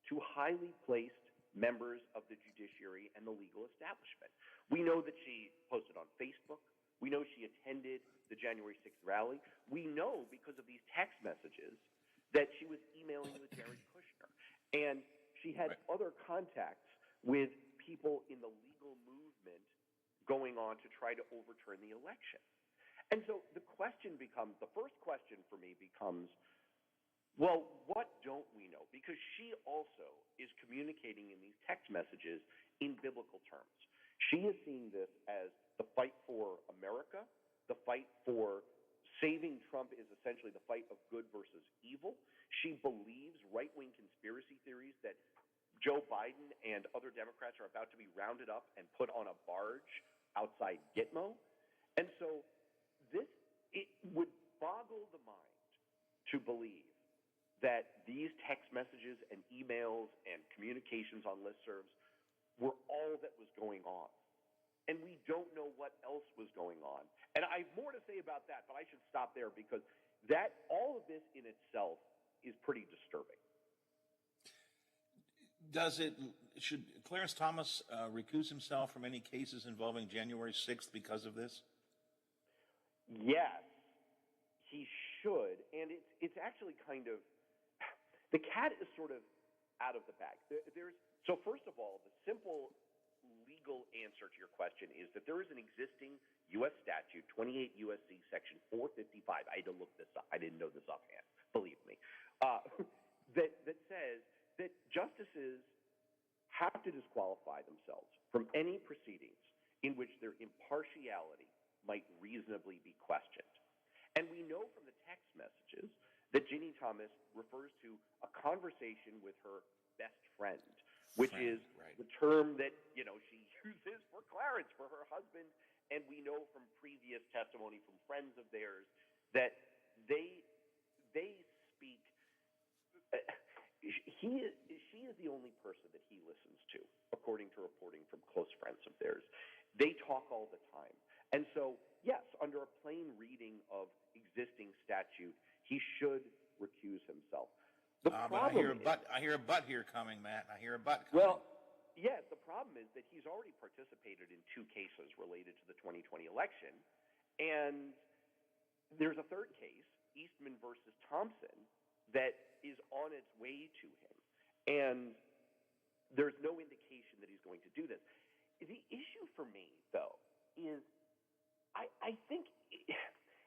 to highly placed members of the judiciary and the legal establishment. We know that she posted on Facebook. We know she attended the January 6th rally. We know, because of these text messages, that she was emailing with Jared Kushner. And she had other contacts with people in the legal movement going on to try to overturn the election. And so the first question for me becomes, well, what don't we know? Because she also is communicating in these text messages in biblical terms. She is seeing this as the fight for America. The fight for saving Trump is essentially the fight of good versus evil. She believes right-wing conspiracy theories that Joe Biden and other Democrats are about to be rounded up and put on a barge outside Gitmo. And so it would boggle the mind to believe that these text messages and emails and communications on listservs were all that was going on. And we don't know what else was going on. And I have more to say about that, but I should stop there because all of this in itself is pretty disturbing. Should Clarence Thomas recuse himself from any cases involving January 6th because of this? Yes, he should. And it's actually kind of, the cat is sort of out of the bag. So first of all, the simple legal answer to your question is that there is an existing U.S. statute, 28 U.S.C. Section 455. I had to look this up. I didn't know this offhand, believe me, that says that justices have to disqualify themselves from any proceedings in which their impartiality might reasonably be questioned. And we know from the text messages that Ginny Thomas refers to a conversation with her best friend, which is the term that, she uses for Clarence, for her husband. And we know from previous testimony from friends of theirs that they speak. She is the only person that he listens to, according to reporting from close friends of theirs. They talk all the time. And so, yes, under a plain reading of existing statute, he should recuse himself. But I hear a but here coming, Matt. I hear a but coming. Well, yes, the problem is that he's already participated in 2 cases related to the 2020 election. And there's a third case, Eastman versus Thompson, that is on its way to him. And there's no indication that he's going to do this. The issue for me, though, is I think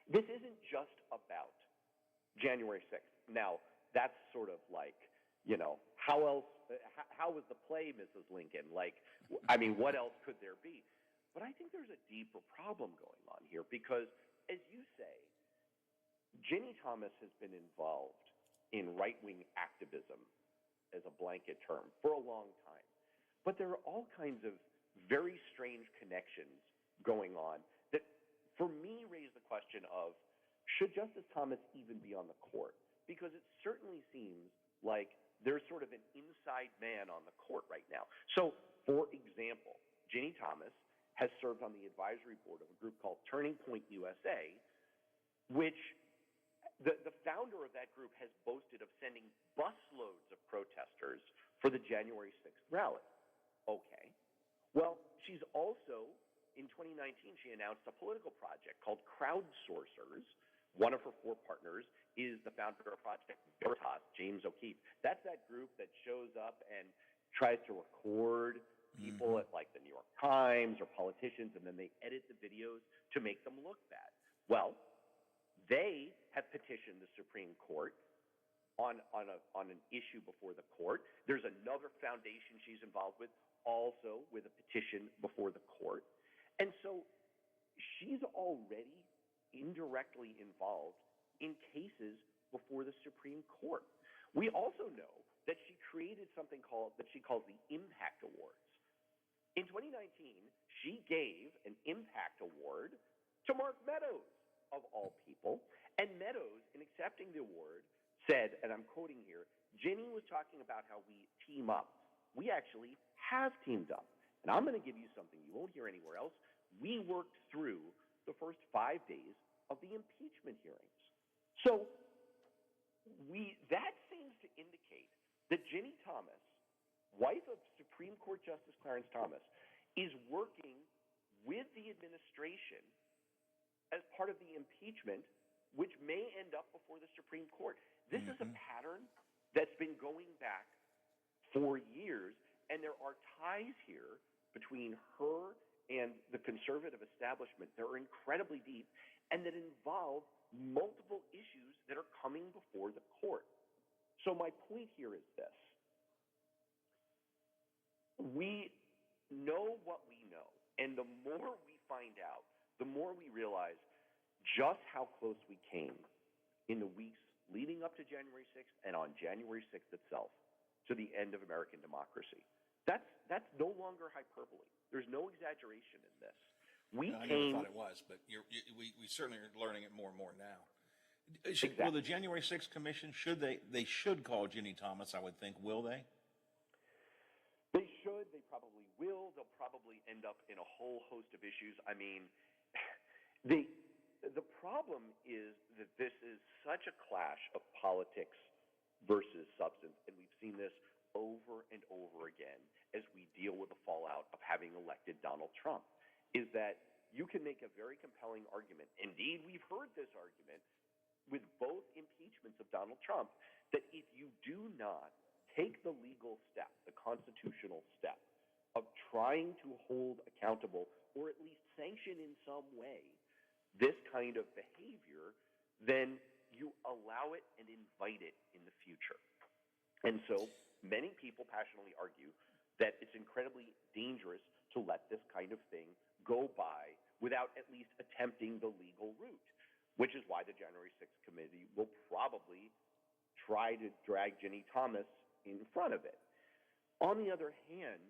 this isn't just about January 6th. Now, that's sort of like, how was the play, Mrs. Lincoln? What else could there be? But I think there's a deeper problem going on here because, as you say, Ginny Thomas has been involved in right-wing activism as a blanket term for a long time. But there are all kinds of very strange connections going on that, for me, raise the question of, should Justice Thomas even be on the court? Because it certainly seems like there's sort of an inside man on the court right now. So, for example, Ginny Thomas has served on the advisory board of a group called Turning Point USA, which the founder of that group has boasted of sending busloads of protesters for the January 6th rally. Okay. Well, she's also, in 2019, she announced a political project called Crowdsourcers. One of her 4 partners is the founder of Project Veritas, James O'Keefe. That's that group that shows up and tries to record people at the New York Times or politicians, and then they edit the videos to make them look bad. Well, they have petitioned the Supreme Court on an issue before the court. There's another foundation she's involved with, also with a petition before the court. And so she's already indirectly involved in cases before the Supreme Court. We also know that she created something that she calls the Impact Awards. In 2019, she gave an Impact Award to Mark Meadows, of all people. And Meadows, in accepting the award, said, and I'm quoting here, Ginny was talking about how we team up. We actually have teamed up. And I'm going to give you something you won't hear anywhere else. We worked through the first 5 days of the impeachment hearings. So that seems to indicate that Ginny Thomas, wife of Supreme Court Justice Clarence Thomas, is working with the administration as part of the impeachment, which may end up before the Supreme Court. This is a pattern that's been going back for years, and there are ties here between her and the conservative establishment that are incredibly deep and that involve multiple issues that are coming before the court. So my point here is this. We know what we know, and the more we find out, the more we realize just how close we came in the weeks leading up to January 6th and on January 6th itself to the end of American democracy. That's no longer hyperbole. There's no exaggeration in this. I never thought it was, but we certainly are learning it more and more now. Will the January 6th Commission, they should call Ginny Thomas, I would think, will they? They should. They probably will. They'll probably end up in a whole host of issues. I mean, the problem is that this is such a clash of politics versus substance, and we've seen this over and over again as we deal with the fallout of having elected Donald Trump, is that you can make a very compelling argument. Indeed, we've heard this argument with both impeachments of Donald Trump, that if you do not take the legal step, the constitutional step, of trying to hold accountable or at least sanction in some way this kind of behavior, then you allow it and invite it in the future. And so many people passionately argue that it's incredibly dangerous to let this kind of thing go by without at least attempting the legal route, which is why the January 6th committee will probably try to drag Ginny Thomas in front of it. On the other hand,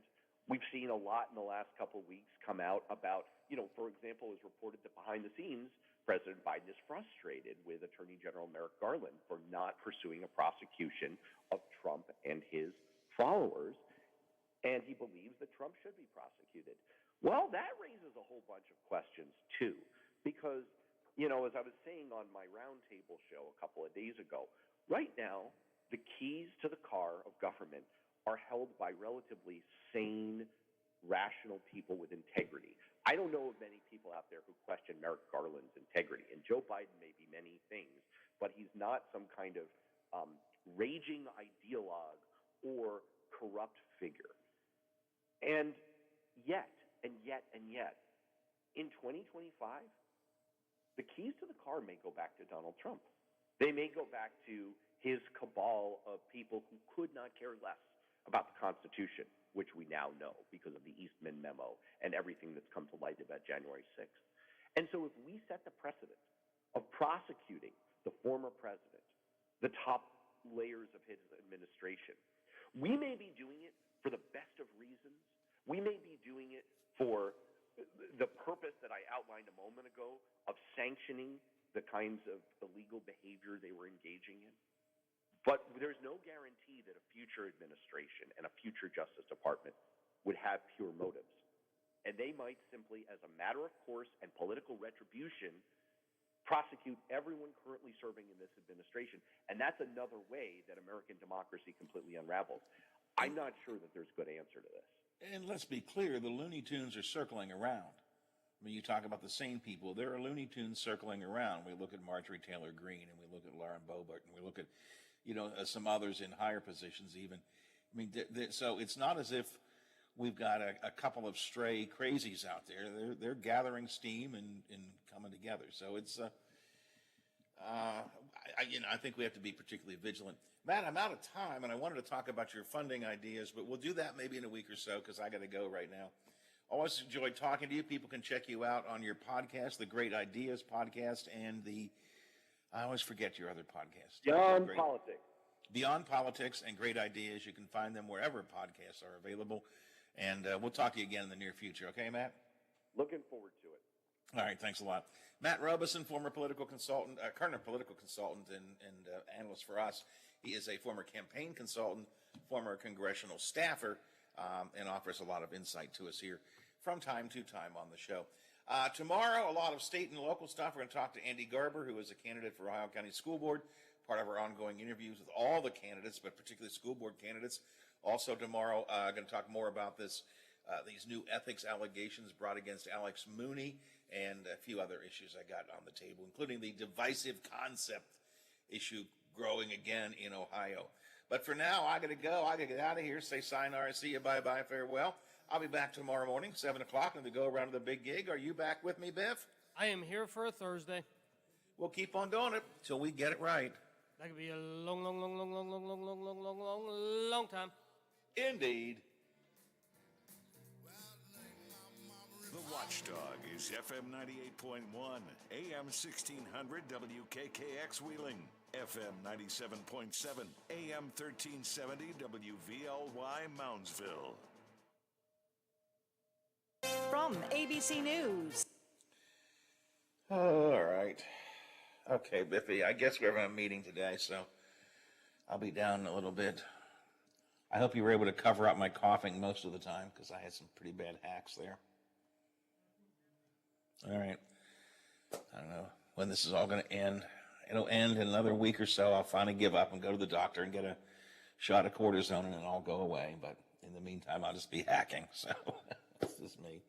we've seen a lot in the last couple of weeks come out about, for example, it was reported that behind the scenes, President Biden is frustrated with Attorney General Merrick Garland for not pursuing a prosecution of Trump and his followers, and he believes that Trump should be prosecuted. Well, that raises a whole bunch of questions, too, because, as I was saying on my roundtable show a couple of days ago, right now, the keys to the car of government are held by relatively sane, rational people with integrity. I don't know of many people out there who question Merrick Garland's integrity, and Joe Biden may be many things, but he's not some kind of raging ideologue or corrupt figure. And yet, in 2025, the keys to the car may go back to Donald Trump. They may go back to his cabal of people who could not care less about the Constitution, which we now know because of the Eastman memo and everything that's come to light about January 6th. And so if we set the precedent of prosecuting the former president, the top layers of his administration, we may be doing it for the best of reasons. We may be doing it for the purpose that I outlined a moment ago of sanctioning the kinds of illegal behavior they were engaging in. But there's no guarantee that a future administration and a future Justice Department would have pure motives. And they might simply, as a matter of course and political retribution, prosecute everyone currently serving in this administration. And that's another way that American democracy completely unravels. I'm not sure that there's a good answer to this. And let's be clear, the Looney Tunes are circling around. I mean, you talk about the sane people. There are Looney Tunes circling around. We look at Marjorie Taylor Greene, and we look at Lauren Boebert, and we look at some others in higher positions even. I mean, so it's not as if we've got a couple of stray crazies out there. They're gathering steam and coming together. So it's I think we have to be particularly vigilant. Matt, I'm out of time, and I wanted to talk about your funding ideas, but we'll do that maybe in a week or so because I got to go right now. Always enjoyed talking to you. People can check you out on your podcast, the Great Ideas podcast, and I always forget your other podcast. Beyond Politics. Beyond Politics and Great Ideas. You can find them wherever podcasts are available. And we'll talk to you again in the near future. Okay, Matt? Looking forward to it. All right, thanks a lot. Matt Robeson, former political consultant, current political consultant and analyst for us. He is a former campaign consultant, former congressional staffer, and offers a lot of insight to us here from time to time on the show. Tomorrow, a lot of state and local stuff. We're going to talk to Andy Garber, who is a candidate for Ohio County School Board, part of our ongoing interviews with all the candidates, but particularly school board candidates. Also tomorrow, going to talk more about these new ethics allegations brought against Alex Mooney and a few other issues I got on the table, including the divisive concept issue growing again in Ohio. But for now, I got to go. I got to get out of here. Say sayonara, see you, bye-bye, farewell. I'll be back tomorrow morning, 7 o'clock, and we go around to the big gig. Are you back with me, Biff? I am here for a Thursday. We'll keep on doing it till we get it right. That could be a long time. Indeed. The Watchdog is FM 98.1, AM 1600 WKKX Wheeling, FM 97.7, AM 1370 WVLY Moundsville. From ABC News. All right. Okay, Biffy, I guess we're having a meeting today, so I'll be down in a little bit. I hope you were able to cover up my coughing most of the time because I had some pretty bad hacks there. All right. I don't know when this is all going to end. It'll end in another week or so. I'll finally give up and go to the doctor and get a shot of cortisone and it'll all go away. But in the meantime, I'll just be hacking. So this is me.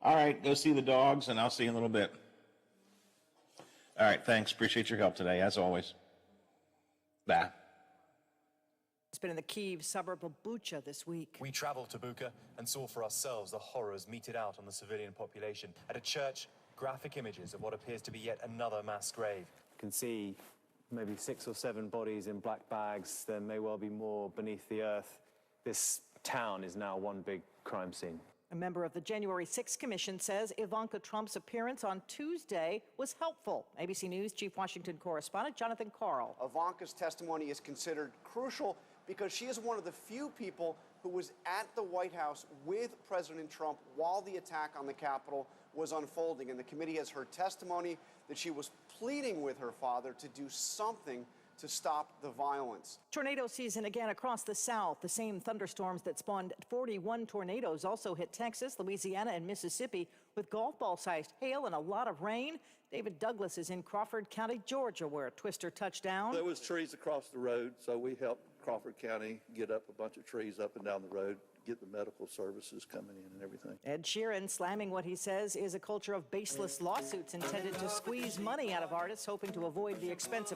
All right. Go see the dogs and I'll see you in a little bit. All right. Thanks. Appreciate your help today, as always. Bye. It's been in the Kyiv suburb of Bucha this week. We traveled to Bucha and saw for ourselves the horrors meted out on the civilian population. At a church, graphic images of what appears to be yet another mass grave. You can see maybe 6 or 7 bodies in black bags. There may well be more beneath the earth. This town is now one big crime scene. A member of the January 6th Commission says Ivanka Trump's appearance on Tuesday was helpful. ABC News Chief Washington correspondent Jonathan Karl. Ivanka's testimony is considered crucial because she is one of the few people who was at the White House with President Trump while the attack on the Capitol was unfolding. And the committee has heard testimony that she was pleading with her father to do something to stop the violence. Tornado season again across the South. The same thunderstorms that spawned 41 tornadoes also hit Texas, Louisiana, and Mississippi with golf ball-sized hail and a lot of rain. David Douglas is in Crawford County, Georgia, where a twister touched down. There was trees across the road, so we helped Crawford County get up a bunch of trees up and down the road, get the medical services coming in and everything. Ed Sheeran slamming what he says is a culture of baseless lawsuits intended to squeeze money out of artists, hoping to avoid the expensive